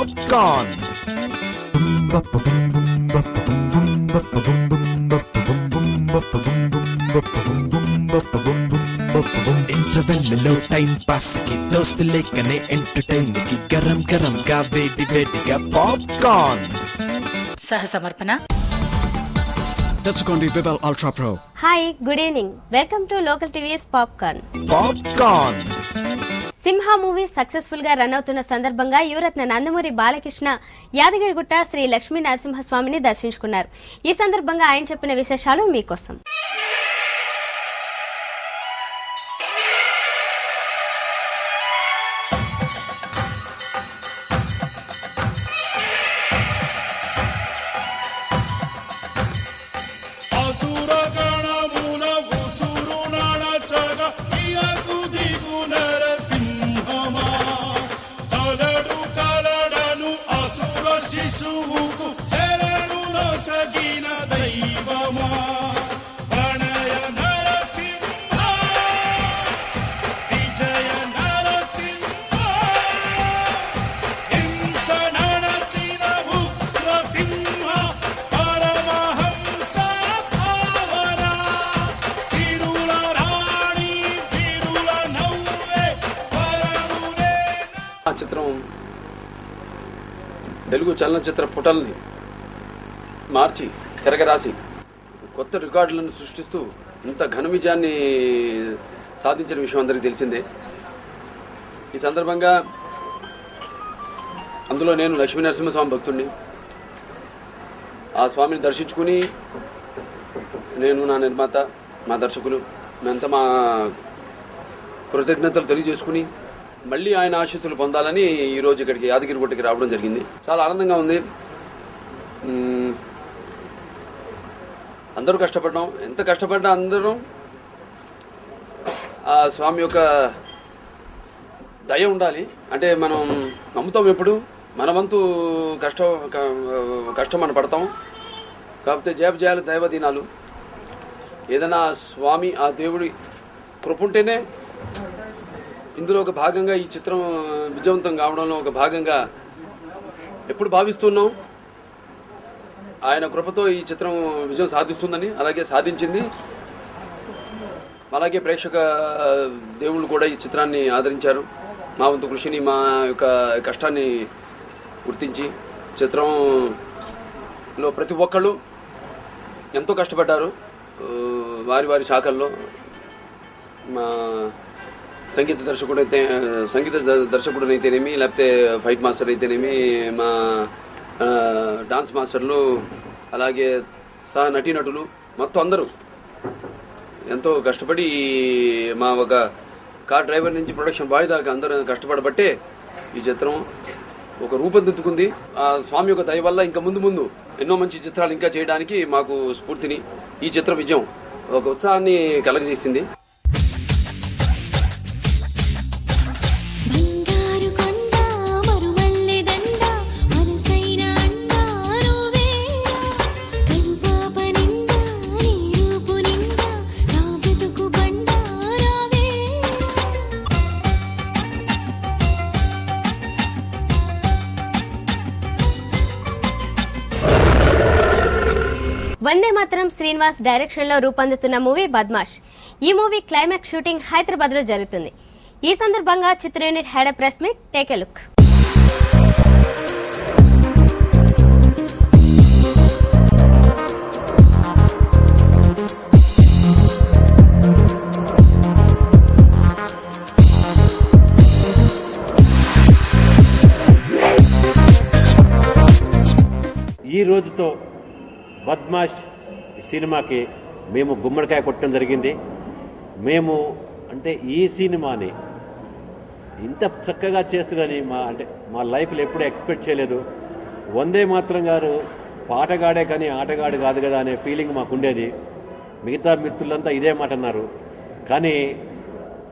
Popcorn. ఇంటర్వెల్లో time pass కి దోస్తు లేకనే ఎంటర్టైన్ కి గరం గరం గా వేడి వేడిగా పాప్కార్న్. సహ సమర్పణ తెచ్చుకోండి Vivel ultra pro. Hi, good evening. Welcome to local TVs popcorn. Popcorn. Simha movie సక్సెస్ఫుల్ గా రన్ అవుతున్న సందర్భంగా యువరత్న నందమూరి బాలకృష్ణ యాదగిరిగుట్ట శ్రీ లక్ష్మీ నరసింహస్వామిని దర్శించుకున్నారు. ఈ సందర్భంగా ఆయన చెప్పిన విశేషాలు మీకోసం. చిత్రం తెలుగు చలనచిత్ర పుటల్ని మార్చి తిరగరాసి కొత్త రికార్డులను సృష్టిస్తూ ఇంత ఘన విజయాన్ని సాధించిన విషయం అందరికీ తెలిసిందే. ఈ సందర్భంగా అందులో నేను లక్ష్మీ నరసింహస్వామి భక్తుడిని. ఆ స్వామిని దర్శించుకుని నేను, నా నిర్మాత, మా దర్శకులు మేమంతా మా కృతజ్ఞతలు తెలియజేసుకుని మళ్ళీ ఆయన ఆశీస్సులు పొందాలని ఈరోజు ఇక్కడికి యాదగిరిగుట్టకి రావడం జరిగింది. చాలా ఆనందంగా ఉంది. అందరూ కష్టపడ్డాం. ఎంత కష్టపడ్డా అందరూ ఆ స్వామి యొక్క దయ ఉండాలి. అంటే మనం నమ్ముతాం, ఎప్పుడు మన వంతు కష్టం మనం పడతాం. కాకపోతే జయాలు దైవదీనాలు. ఏదైనా స్వామి, ఆ దేవుడి కృప ఉంటేనే ఇందులో ఒక భాగంగా ఈ చిత్రం విజయవంతం కావడంలో ఒక భాగంగా ఎప్పుడు భావిస్తున్నాం. ఆయన కృపతో ఈ చిత్రం విజయం సాధిస్తుందని, అలాగే సాధించింది. అలాగే ప్రేక్షక దేవుళ్ళు కూడా ఈ చిత్రాన్ని ఆదరించారు. మా వంతు కృషిని, మా యొక్క కష్టాన్ని గుర్తించి చిత్రంలో ప్రతి ఒక్కళ్ళు ఎంతో కష్టపడ్డారు. వారి శాఖల్లో మా సంగీత దర్శకుడనైతేనేమి, లేకపోతే ఫైట్ మాస్టర్ అయితేనేమి, మా డాన్స్ మాస్టర్లు, అలాగే సహ నటీనటులు మొత్తం అందరూ ఎంతో కష్టపడి మా ఒక కార్ డ్రైవర్ నుంచి ప్రొడక్షన్ బాయ్ దాకా అందరూ కష్టపడబట్టే ఈ చిత్రం ఒక రూపొందించుకుంది. ఆ స్వామి యొక్క దయ వల్ల ఇంకా ముందు ఎన్నో మంచి చిత్రాలు ఇంకా చేయడానికి మాకు స్ఫూర్తిని, ఈ చిత్ర విజయం ఒక ఉత్సాహాన్ని కలగజేసింది. వందే మాతరం శ్రీనివాస్ డైరెక్షన్ లో రూపొందుతున్న మూవీ బద్మాష్. ఈ మూవీ క్లైమాక్స్ షూటింగ్ హైదరాబాద్ లో జరుగుతుంది. ఈ సందర్భంగా చిత్ర unit head press meet. Take a look. ఈ రోజుతో బద్మాష్ సినిమాకి మేము గుమ్మడికాయ కొట్టడం జరిగింది. మేము అంటే ఈ సినిమాని ఇంత చక్కగా చేస్తుందని మా లైఫ్లో ఎప్పుడూ ఎక్స్పెక్ట్ చేయలేదు. వందే మాతరం గారు పాటగాడే కానీ ఆటగాడు కాదు కదా అనే ఫీలింగ్ మాకుండేది. మిగతా మిత్రులంతా ఇదే మాట అన్నారు. కానీ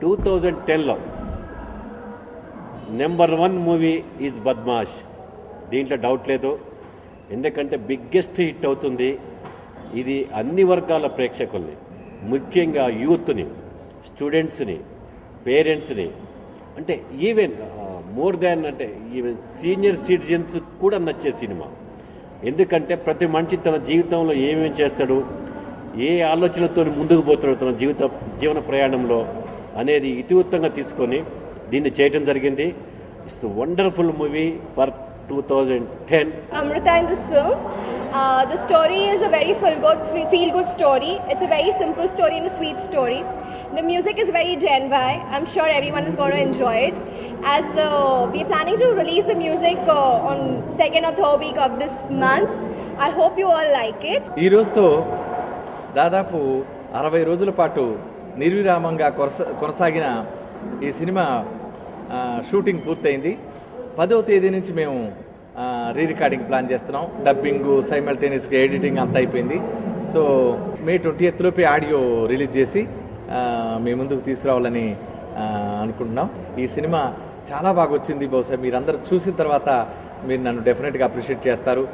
2010లో నెంబర్ 1 మూవీ ఈజ్ బద్మాష్. దీంట్లో డౌట్ లేదు. ఎందుకంటే బిగ్గెస్ట్ హిట్ అవుతుంది. ఇది అన్ని వర్గాల ప్రేక్షకుల్ని, ముఖ్యంగా యూత్ని, స్టూడెంట్స్ని, పేరెంట్స్ని, అంటే ఈవెన్ మోర్ దాన్ అంటే ఈవెన్ సీనియర్ సిటిజన్స్ కూడా నచ్చే సినిమా. ఎందుకంటే ప్రతి మనిషి తన జీవితంలో ఏమేమి చేస్తాడు, ఏ ఆలోచనతో ముందుకు పోతాడు తన జీవన ప్రయాణంలో అనేది ఇతివృత్తంగా తీసుకొని దీన్ని చేయడం జరిగింది. It's wonderful movie for 2010. Amrita in this film. The story is a very feel-good story. It's a very simple story and a sweet story. The music is very Gen Y. I'm sure everyone is going to enjoy it. As we're planning to release the music on 2nd or 3rd week of this month. I hope you all like it. ఈ రోజుతో దాదాపు 60 రోజుల పాటు నిర్విరామంగా కొనసాగిన ఈ cinema shooting పూర్తయింది. 10వ తేదీ నుంచి మేము రికార్డింగ్ ప్లాన్ చేస్తున్నాం. డబ్బింగ్, సైమల్టేనియస్గా ఎడిటింగ్ అంతా అయిపోయింది. సో మే 20th లోపే ఆడియో రిలీజ్ చేసి మీ ముందుకు తీసుకురావాలని అనుకుంటున్నాం. ఈ సినిమా చాలా బాగా వచ్చింది. బహుశా మీరందరూ చూసిన తర్వాత మీరు నన్ను డెఫినెట్గా అప్రిషియేట్ చేస్తారు.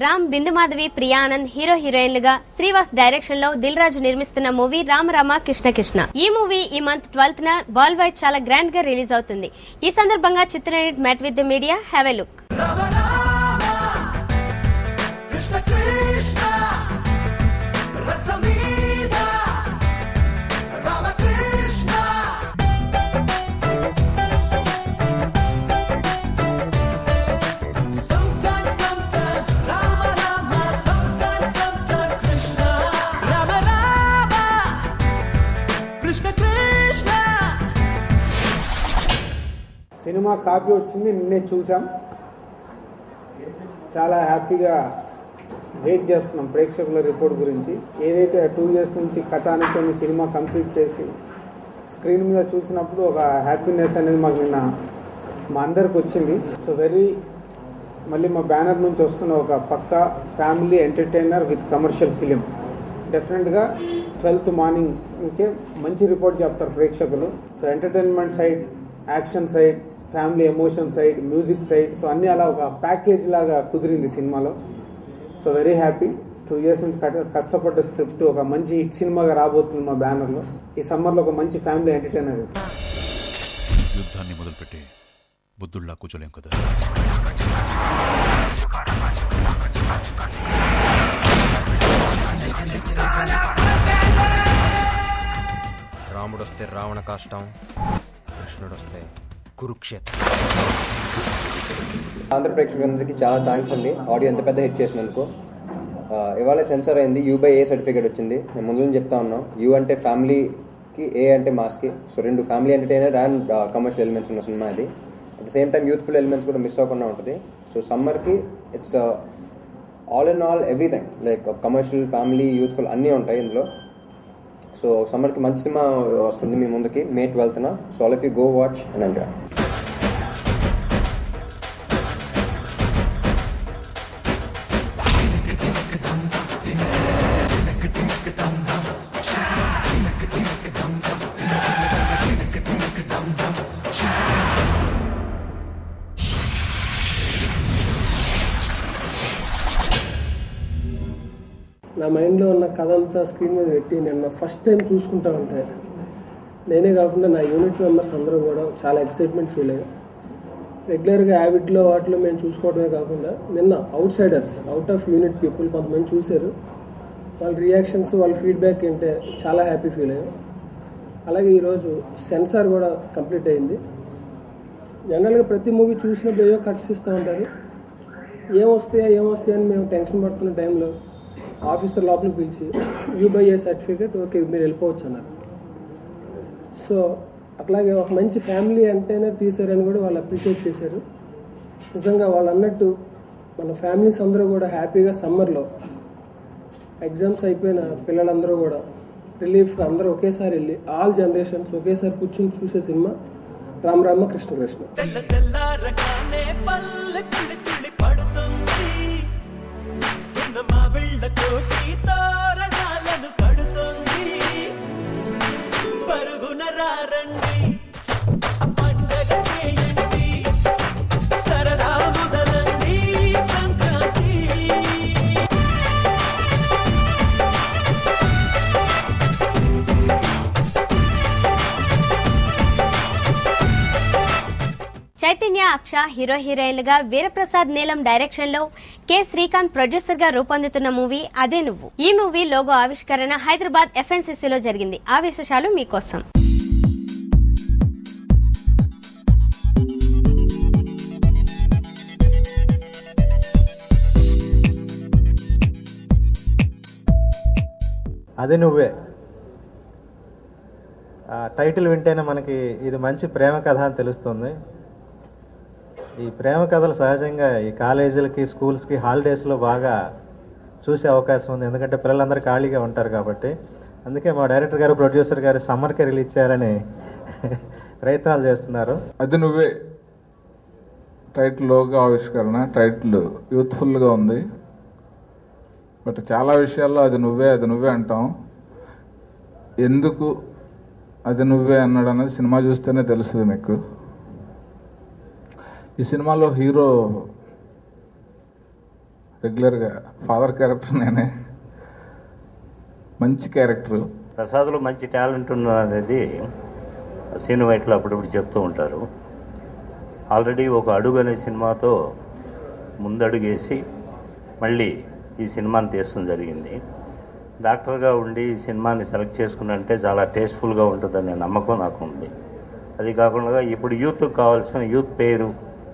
రామ్, బిందు మాధవి, ప్రియా ఆనంద్ హీరోయిన్లుగా శ్రీవాస్ డైరెక్షన్ లో దిల్ రాజు నిర్మిస్తున్న మూవీ రామ రామ కృష్ణ కృష్ణ. ఈ మూవీ ఈ మంత్ 12th వరల్డ్ వైడ్ చాలా గ్రాండ్ గా రిలీజ్ అవుతుంది. ఈ సందర్భంగా చిత్ర unit met with the media. Have a look. సినిమా కాపీ వచ్చింది, నిన్నే చూసాం. చాలా హ్యాపీగా వెయిట్ చేస్తున్నాం ప్రేక్షకుల రిపోర్ట్ గురించి. ఏదైతే 2 years నుంచి కథ అనుకొని సినిమా కంప్లీట్ చేసి స్క్రీన్ మీద చూసినప్పుడు ఒక హ్యాపీనెస్ అనేది మాకు నిన్న మా అందరికి వచ్చింది. సో మళ్ళీ మా బ్యానర్ నుంచి వస్తున్న ఒక పక్కా family entertainer with commercial film. డెఫినెట్గా 12th మార్నింగ్కే మంచి రిపోర్ట్ చెప్తారు ప్రేక్షకులు. So entertainment side, action side, family emotion side, music side, so అన్నీ అలా ఒక ప్యాకేజ్ లాగా కుదిరింది సినిమాలో. So very happy. 2 years నుంచి కష్టపడ్డ స్క్రిప్ట్ ఒక మంచి హిట్ సినిమాగా రాబోతుంది మా బ్యానర్లో. ఈ సమ్మర్లో ఒక మంచి ఫ్యామిలీ ఎంటర్టైనర్. యుద్ధాన్ని మొదలుపెట్టి బుద్ధుల్లా కూర్చోలేం కదా. రాముడు వస్తే రావణ కాష్టం, కృష్ణుడు వస్తే కురుక్షేత్రం. ఆంధ్ర ప్రేక్షకులందరికీ చాలా థ్యాంక్స్ అండి, ఆడియో ఎంత పెద్ద హిట్ చేసినందుకు. ఇవాళ సెన్సార్ అయింది, U/A సర్టిఫికేట్ వచ్చింది. మేము ముందు చెప్తా ఉన్నాం, U అంటే ఫ్యామిలీకి, A అంటే మాస్కి. So 2 family entertainer and commercial elements ఉన్న సినిమా ఇది. At the same time youthful elements కూడా మిస్ అవ్వకుండా ఉంటుంది. సో సమ్మర్కి it's all in all everything, like commercial, family, youthful అన్నీ ఉంటాయి ఇందులో. సో సమ్మర్కి మంచి సినిమా వస్తుంది మీ ముందుకి May 12th. So all of you go watch and enjoy. నా మైండ్లో ఉన్న కథ అంతా స్క్రీన్ మీద పెట్టి నేను ఫస్ట్ టైం చూసుకుంటా ఉంటే నేనే కాకుండా నా యూనిట్ మెంబర్స్ అందరూ కూడా చాలా ఎక్సైట్మెంట్ ఫీల్ అయ్యారు. రెగ్యులర్గా యావిడ్లో వాటిలో మేము చూసుకోవడమే కాకుండా నిన్న outsiders, out of unit people కొంతమంది చూశారు. వాళ్ళ రియాక్షన్స్, వాళ్ళ ఫీడ్బ్యాక్ ఏంటంటే చాలా హ్యాపీ ఫీల్ అయ్యాం. అలాగే ఈరోజు సెన్సార్ కూడా కంప్లీట్ అయింది. జనరల్గా ప్రతి మూవీ చూసినప్పుడు ఏవో కట్స్ ఇస్తూ ఉంటారు, ఏమొస్తాయని మేము టెన్షన్ పడుతున్న టైంలో ఆఫీసర్ లోపలికి పిలిచి U/A సర్టిఫికేట్, ఓకే మీరు వెళ్ళిపోవచ్చు అన్నారు. సో అట్లాగే ఒక మంచి ఫ్యామిలీ ఎంటర్టైనర్ తీశారని కూడా వాళ్ళు అప్రిషియేట్ చేశారు. నిజంగా వాళ్ళు అన్నట్టు మన ఫ్యామిలీస్ అందరూ కూడా హ్యాపీగా సమ్మర్లో ఎగ్జామ్స్ అయిపోయిన పిల్లలందరూ కూడా రిలీఫ్గా అందరూ ఒకేసారి వెళ్ళి ఆల్ జనరేషన్స్ ఒకేసారి కూర్చుని చూసే సినిమా రామ రామ కృష్ణ కృష్ణ. పరుగున రారండి చైతన్య అక్ష హీరో హీరోయిన్లుగా వీరప్రసాద్ నీలం డైరెక్షన్ లో కె శ్రీకాంత్ ప్రొడ్యూసర్ గా రూపొందుతున్న మూవీ అదే నువ్వు. ఈ మూవీ లోగో ఆవిష్కరణ హైదరాబాద్ FNCCలో జరిగింది. ఆ విశేషాలు మీకోసం. అది నువ్వే టైటిల్ వింటేనే మనకి ఇది మంచి ప్రేమ కథ అని తెలుస్తుంది. ఈ ప్రేమ కథలు సహజంగా ఈ కాలేజీలకి స్కూల్స్కి హాలిడేస్లో బాగా చూసే అవకాశం ఉంది, ఎందుకంటే పిల్లలందరూ ఖాళీగా ఉంటారు కాబట్టి. అందుకే మా డైరెక్టర్ గారు ప్రొడ్యూసర్ గారు సమ్మర్కే రిలీజ్ చేయాలని ప్రయత్నాలు చేస్తున్నారు. అది నువ్వే టైటిల్ లోగా ఆవిష్కరణ. టైటిల్ యూత్ఫుల్గా ఉంది, బట్ చాలా విషయాల్లో అది నువ్వే అంటాం. ఎందుకు అది నువ్వే అన్నాడు అన్నది సినిమా చూస్తేనే తెలుస్తుంది మీకు. ఈ సినిమాలో హీరో రెగ్యులర్గా ఫాదర్ క్యారెక్టర్ నేనే. మంచి క్యారెక్టరు. ప్రసాద్లో మంచి టాలెంట్ ఉన్నది సీన్ వైట్లో అప్పుడప్పుడు చెప్తూ ఉంటారు. ఆల్రెడీ ఒక అడుగు అనే సినిమాతో ముందడుగేసి మళ్ళీ ఈ సినిమాని తీయడం జరిగింది. డాక్టర్గా ఉండి ఈ సినిమాని సెలెక్ట్ చేసుకున్నంటే చాలా టేస్ట్ఫుల్గా ఉంటుందనే నమ్మకం నాకు ఉంది. అది కాకుండా ఇప్పుడు యూత్కి కావాల్సిన యూత్ పేరు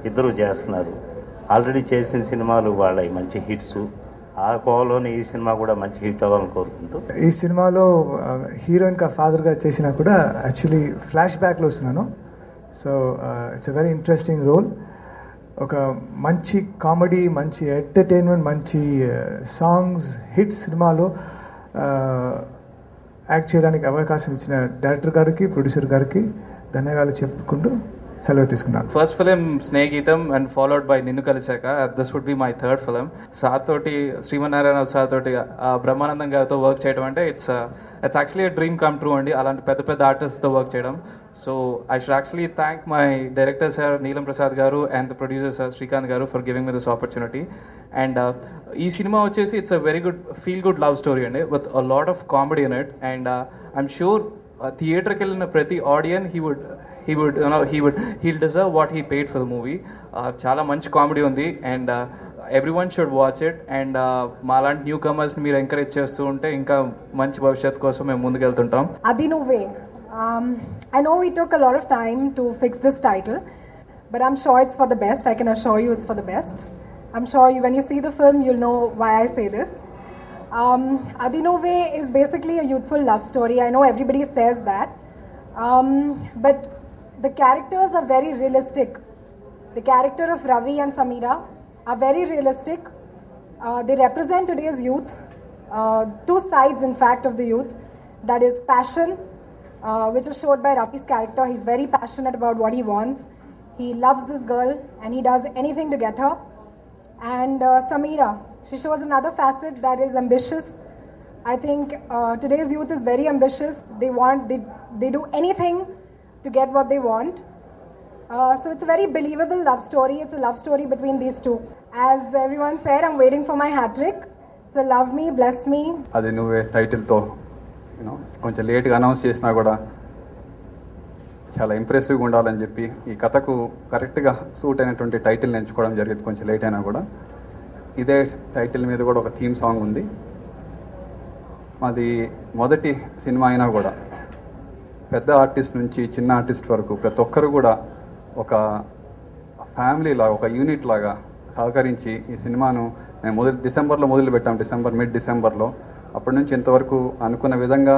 ఇద్దరు చేస్తున్నారు. ఆల్రెడీ చేసిన సినిమాలు వాళ్ళ మంచి హిట్స్. ఆ కోవలోనే ఈ సినిమా కూడా మంచి హిట్ అవ్వాలని కోరుకుంటూ, ఈ సినిమాలో హీరోయిన్ కా ఫాదర్గా చేసినా కూడా యాక్చువల్లీ ఫ్లాష్ బ్యాక్లో వస్తున్నాను. So it's a very interesting role. ఒక మంచి కామెడీ, మంచి ఎంటర్టైన్మెంట్, మంచి సాంగ్స్, హిట్ సినిమాలో యాక్ట్ చేయడానికి అవకాశం ఇచ్చిన డైరెక్టర్ గారికి, ప్రొడ్యూసర్ గారికి ధన్యవాదాలు చెప్పుకుంటూ సెలవు తీసుకున్నాను. First film Snehitam and followed by Ninnu Kalisaka. This would be my third film. Sir తోటి, శ్రీమన్నారాయణ సార్ తోటి, బ్రహ్మానందం గారితో వర్క్ చేయడం అంటే it's actually dream come true అండి, అలాంటి పెద్ద పెద్ద ఆర్టిస్ట్తో వర్క్ చేయడం. So I should actually thank my director sir Neelam Prasad garu and the producer sir Srikanth garu for giving me this opportunity. And ఈ సినిమా వచ్చేసి it's a very good feel good love story అండి, with a lot of comedy in it. And I'm sure థియేటర్కి వెళ్ళిన ప్రతి ఆడియన్ he'll deserve what he paid for the movie. చాలా మంచి comedy ఉంది and everyone should watch it. And మాలాంటి new కమర్స్ని మీరు encourage చేస్తూ ఉంటే ఇంకా మంచి భవిష్యత్తు కోసం మేము ముందుకెళ్తుంటాం. అది నువ్వే. I know we took a lot of time to fix this title, but I'm sure it's for the best. I can assure you it's for the best. I'm sure when you see the film, you'll know why I say this. Adi Nuve is basically a youthful love story. I know everybody says that. But the characters are very realistic. The character of Ravi and Samira are very realistic. They represent today's youth, two sides in fact of the youth. That is passion, which is showed by Ravi's character. He's very passionate about what he wants. He loves this girl and he does anything to get her. And Samira, she shows another facet that is ambitious. I think today's youth is very ambitious. They do anything to get what they want. So it's a very believable love story. It's a love story between these two. As everyone said, I'm waiting for my hat trick. So love me, bless me. అది నువ్వే టైటిల్తో కొంచెం లేట్గా announce చేసినా కూడా చాలా ఇంప్రెసివ్గా ఉండాలని చెప్పి ఈ కథకు కరెక్ట్గా సూట్ అయినటువంటి టైటిల్ని ఎంచుకోవడం జరిగింది. కొంచెం లేట్ అయినా కూడా ఇదే టైటిల్ మీద కూడా ఒక థీమ్ సాంగ్ ఉంది. మాది మొదటి సినిమా అయినా కూడా పెద్ద ఆర్టిస్ట్ నుంచి చిన్న ఆర్టిస్ట్ వరకు ప్రతి ఒక్కరు కూడా ఒక ఫ్యామిలీ లాగా, ఒక యూనిట్ లాగా సహకరించి ఈ సినిమాను మేము డిసెంబర్లో మొదలుపెట్టాం. మిడ్ డిసెంబర్లో. అప్పటి నుంచి ఇంతవరకు అనుకున్న విధంగా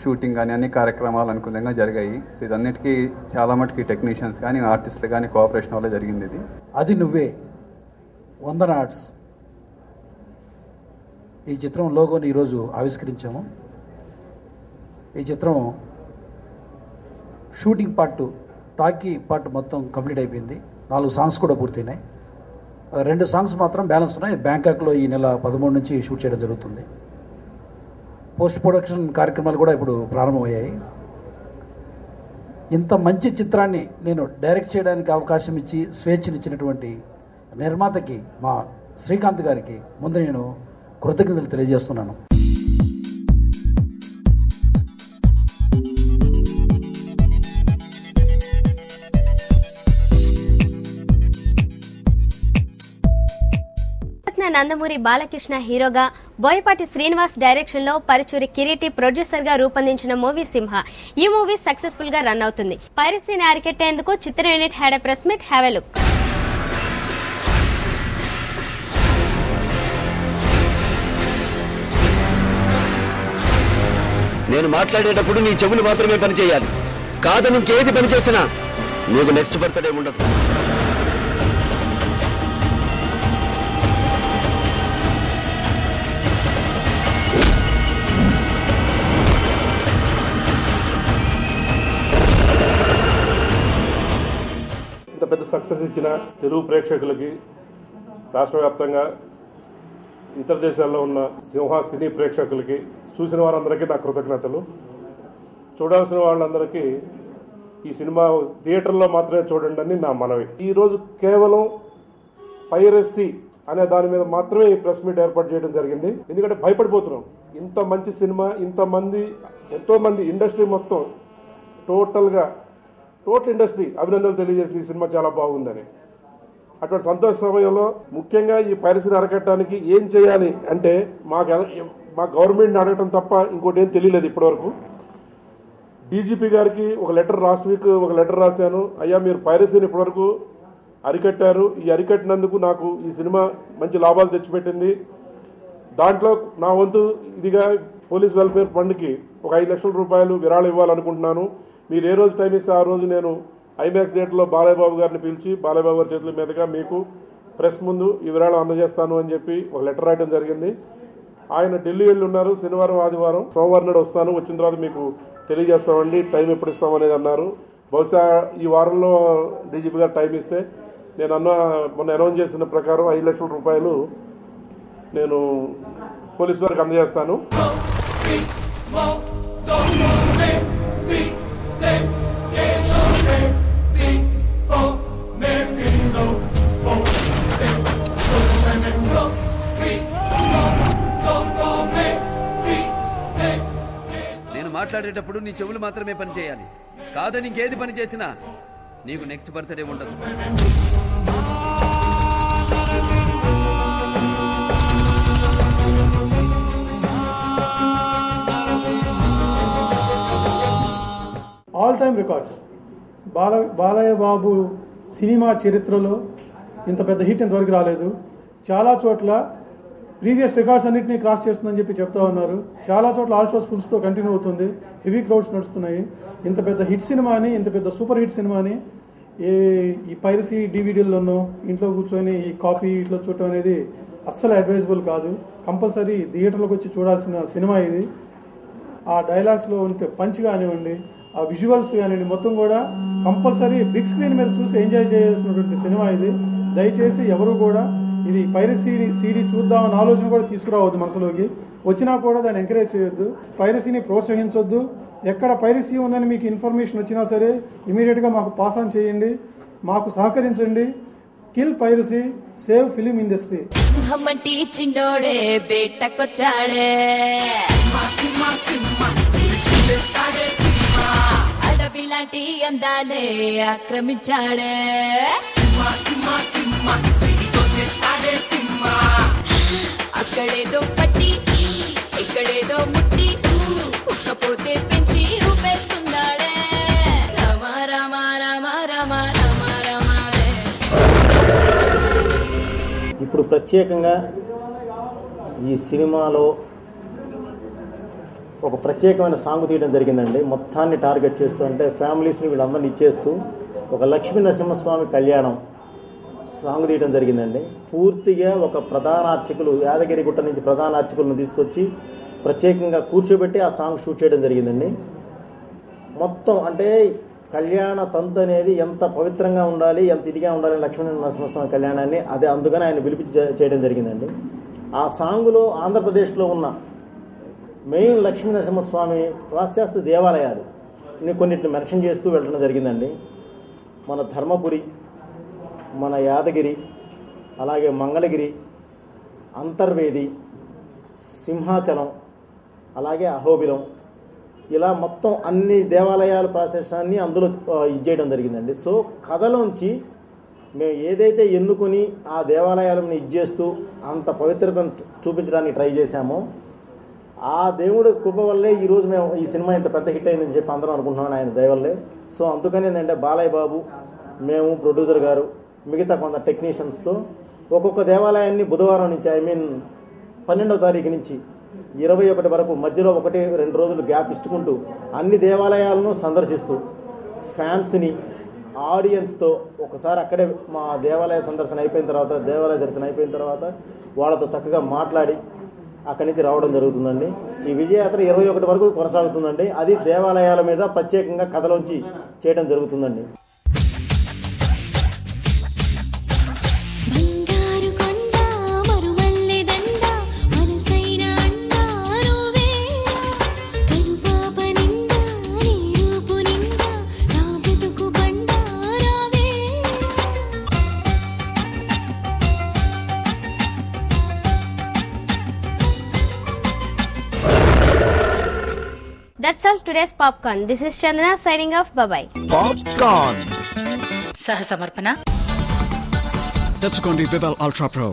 షూటింగ్ కానీ అన్ని కార్యక్రమాలు అనుకున్న విధంగా జరిగాయి. సో ఇదన్నిటికీ చాలా మటుకి టెక్నీషియన్స్ కానీ ఆర్టిస్టులు కానీ కోఆపరేషన్ వల్ల జరిగింది. ఇది అది నువ్వే వందన ఆర్ట్స్ ఈ చిత్రం లోగోని ఈరోజు ఆవిష్కరించాము. ఈ చిత్రం షూటింగ్ పార్ట్, టాకీ పార్ట్ మొత్తం కంప్లీట్ అయిపోయింది. 4 సాంగ్స్ కూడా పూర్తయినాయి. 2 సాంగ్స్ మాత్రం బ్యాలెన్స్ ఉన్నాయి. బ్యాంకాక్లో ఈ నెల 13 నుంచి షూట్ చేయడం జరుగుతుంది. పోస్ట్ ప్రొడక్షన్ కార్యక్రమాలు కూడా ఇప్పుడు ప్రారంభమయ్యాయి. ఇంత మంచి చిత్రాన్ని నేను డైరెక్ట్ చేయడానికి అవకాశం ఇచ్చి స్వేచ్ఛనిచ్చినటువంటి నిర్మాతకి, మా శ్రీకాంత్ గారికి ముందు నేను కృతజ్ఞతలు తెలియజేస్తున్నాను. నవరత్న నందమూరి బాలకృష్ణ హీరోగా, బోయపాటి శ్రీనివాస్ డైరెక్షన్ లో పరుచూరి కిరీటి ప్రొడ్యూసర్ గా రూపొందించిన మూవీ సింహ. ఈ మూవీ సక్సెస్ఫుల్ గా రన్ అవుతుంది. పైరసీని అరికెట్టేందుకు చిత్ర unit had a press meet. Have a look. నేను మాట్లాడేటప్పుడు నీ చెవులు మాత్రమే పనిచేయాలి. కాదని ఇంకేది పని చేసినా నీకు నెక్స్ట్ బర్త్డే ఉండదు. ఇంత పెద్ద సక్సెస్ ఇచ్చిన తెలుగు ప్రేక్షకులకి, రాష్ట్ర వ్యాప్తంగా ఇతర దేశాల్లో ఉన్న సింహ సినీ ప్రేక్షకులకి, చూసిన వారందరికీ నా కృతజ్ఞతలు. చూడాల్సిన వాళ్ళందరికీ ఈ సినిమా థియేటర్లో మాత్రమే చూడండి అని నా మనవి. ఈరోజు కేవలం పైరసీ అనే దాని మీద మాత్రమే ఈ ప్రెస్ మీట్ ఏర్పాటు చేయడం జరిగింది. ఎందుకంటే భయపడిపోతున్నాం. ఇంత మంచి సినిమా, ఎంతోమంది ఇండస్ట్రీ మొత్తం టోటల్ ఇండస్ట్రీ అభినందనలు తెలియజేసింది ఈ సినిమా చాలా బాగుందని. అటువంటి సంతోష సమయంలో ముఖ్యంగా ఈ పైరసీని అరకట్టడానికి ఏం చేయాలి అంటే మా గవర్నమెంట్ని అడగటం తప్ప ఇంకోటి ఏం తెలియలేదు ఇప్పటివరకు. డీజీపీ గారికి లాస్ట్ వీక్ ఒక లెటర్ రాశాను. అయ్యా, మీరు పైరసీని ఇప్పటివరకు అరికట్టారు. ఈ అరికట్టినందుకు నాకు ఈ సినిమా మంచి లాభాలు తెచ్చిపెట్టింది. దాంట్లో నా వంతు ఇదిగా పోలీస్ వెల్ఫేర్ ఫండ్కి ఒక 5 లక్షల రూపాయలు విరాళం ఇవ్వాలనుకుంటున్నాను. మీరు ఏ రోజు టైం ఇస్తే ఆ రోజు నేను ఐమాక్స్ థియేటర్లో బాలయ్యబాబు గారిని పిలిచి బాలయ్యబాబు గారి చేతుల మీదుగా మీకు ప్రెస్ ముందు ఈ విరాళం అందజేస్తాను అని చెప్పి ఒక లెటర్ రాయడం జరిగింది. ఆయన ఢిల్లీ వెళ్ళి ఉన్నారు. శనివారం, ఆదివారం, సోమవారం నాడు వస్తాను. వచ్చిన తర్వాత మీకు తెలియజేస్తామండి, టైం ఎప్పుడు ఇస్తామనేది అన్నారు. బహుశా ఈ వారంలో డీజీపీ గారు టైం ఇస్తే మొన్న అనౌన్స్ చేసిన ప్రకారం 5 లక్షల రూపాయలు నేను పోలీసు వారికి అందజేస్తాను. నేను మాట్లాడేటప్పుడు నీ చెవులు మాత్రమే పని చేయాలి. కాదని ఇంకేది పని చేసినా నీకు నెక్స్ట్ బర్త్డే ఉండదు. All time records. Balayya Babu సినిమా చరిత్రలో ఇంత పెద్ద హిట్ ఇంతవరకు రాలేదు. చాలా చోట్ల ప్రీవియస్ రికార్డ్స్ అన్నింటినీ క్రాస్ చేస్తుందని చెప్పి చెప్తా ఉన్నారు. చాలా చోట్ల ఆల్ షోస్ ఫుల్స్తో కంటిన్యూ అవుతుంది. హెవీ క్రౌడ్స్ నడుస్తున్నాయి. ఇంత పెద్ద హిట్ సినిమాని, ఇంత పెద్ద సూపర్ హిట్ సినిమాని ఈ పైరసీ డివిడీల్లోనూ ఇంట్లో కూర్చొని ఈ కాపీ ఇట్లా చూడటం అనేది అస్సలు అడ్వైజబుల్ కాదు. కంపల్సరీ థియేటర్లోకి వచ్చి చూడాల్సిన సినిమా ఇది. ఆ డైలాగ్స్లో ఉంటే పంచ్ కానివ్వండి, ఆ విజువల్స్ కానివ్వండి, మొత్తం కూడా కంపల్సరీ బిగ్ స్క్రీన్ మీద చూసి ఎంజాయ్ చేయాల్సినటువంటి సినిమా ఇది. దయచేసి ఎవరు కూడా ఇది పైరసీ సీడీ చూద్దామన్న ఆలోచన కూడా తీసుకురావద్దు మనసులోకి. వచ్చినా కూడా దాన్ని ఎంకరేజ్ చేయొద్దు. పైరసీని ప్రోత్సహించొద్దు. ఎక్కడ పైరసీ ఉందని మీకు ఇన్ఫర్మేషన్ వచ్చినా సరే ఇమీడియట్గా మాకు పాస్ ఆన్ చేయండి, మాకు సహకరించండి. Kill piracy, save film industry. హమ్మటి చిన్నోడే బేటకొచ్చాడే, అడవిలాంటి అందాలే ఆక్రమించాడే, అక్కడేదో పట్టి ఇక్కడేదో ముట్టి ఉక్కపోతే పెంచి ఊపేస్తున్నాడే. రామ రామ రామ రామ రామ రామాలే. ఇప్పుడు ప్రత్యేకంగా ఈ సినిమాలో ఒక ప్రత్యేకమైన సాంగ్ తీయడం జరిగిందండి. మొత్తాన్ని టార్గెట్ చేస్తూ, అంటే ఫ్యామిలీస్ని వీళ్ళందరినీ ఇచ్చేస్తూ ఒక లక్ష్మీ నరసింహస్వామి కళ్యాణం సాంగ్ తీయడం జరిగిందండి. పూర్తిగా ఒక ప్రధాన అర్చకులు, యాదగిరి గుట్ట నుంచి ప్రధాన అర్చకులను తీసుకొచ్చి ప్రత్యేకంగా కూర్చోబెట్టి ఆ సాంగ్ షూట్ చేయడం జరిగిందండి. మొత్తం అంటే కళ్యాణ తంతు అనేది ఎంత పవిత్రంగా ఉండాలి, ఎంత ఇదిగా ఉండాలి లక్ష్మీ నరసింహస్వామి కళ్యాణాన్ని, అదే అందుకని ఆయన పిలిపించి చేయడం జరిగిందండి. ఆ సాంగులో ఆంధ్రప్రదేశ్లో ఉన్న మెయిన్ లక్ష్మీ నరసింహస్వామి ప్రాశస్త్య దేవాలయాలు కొన్నిటిని మెన్షన్ చేస్తూ వెళ్ళడం జరిగిందండి. మన ధర్మపురి, మన యాదగిరి, అలాగే మంగళగిరి, అంతర్వేది, సింహాచలం, అలాగే అహోబిలం, ఇలా మొత్తం అన్ని దేవాలయాల ప్రాశస్త్యాన్ని అందులో ఇచ్చేయడం జరిగిందండి. సో కథలోంచి మేము ఏదైతే ఎన్నుకొని ఆ దేవాలయాలను ఇచ్చేస్తూ అంత పవిత్రతను చూపించడానికి ట్రై చేశామో ఆ దేవుడి కృప వల్లే ఈరోజు మేము ఈ సినిమా ఇంత పెద్ద హిట్ అయిందని చెప్పి అందరం అనుకుంటున్నాను ఆయన దయ వల్లే. సో అందుకని ఏంటంటే బాలయ్య బాబు, మేము, ప్రొడ్యూసర్ గారు, మిగతా కొంత టెక్నీషియన్స్తో ఒక్కొక్క దేవాలయాన్ని బుధవారం నుంచి 12వ తారీఖు నుంచి 21 వరకు మధ్యలో 1-2 రోజులు గ్యాప్ ఇచ్చుకుంటూ అన్ని దేవాలయాలను సందర్శిస్తూ ఫ్యాన్స్ని, ఆడియన్స్తో ఒకసారి అక్కడే మా దేవాలయ సందర్శన అయిపోయిన తర్వాత, దేవాలయ దర్శనం అయిపోయిన తర్వాత వాళ్ళతో చక్కగా మాట్లాడి అక్కడి నుంచి రావడం జరుగుతుందండి. ఈ విజయయాత్ర 21 వరకు కొనసాగుతుందండి. అది దేవాలయాల మీద ప్రత్యేకంగా కథలోంచి చేయడం జరుగుతుందండి. That's all today's Popcorn. This is Chandana signing off. Bye-bye. Popcorn. సహ సమర్పణ తెచ్చుకోండి వివల్ అల్ట్రా ప్రో.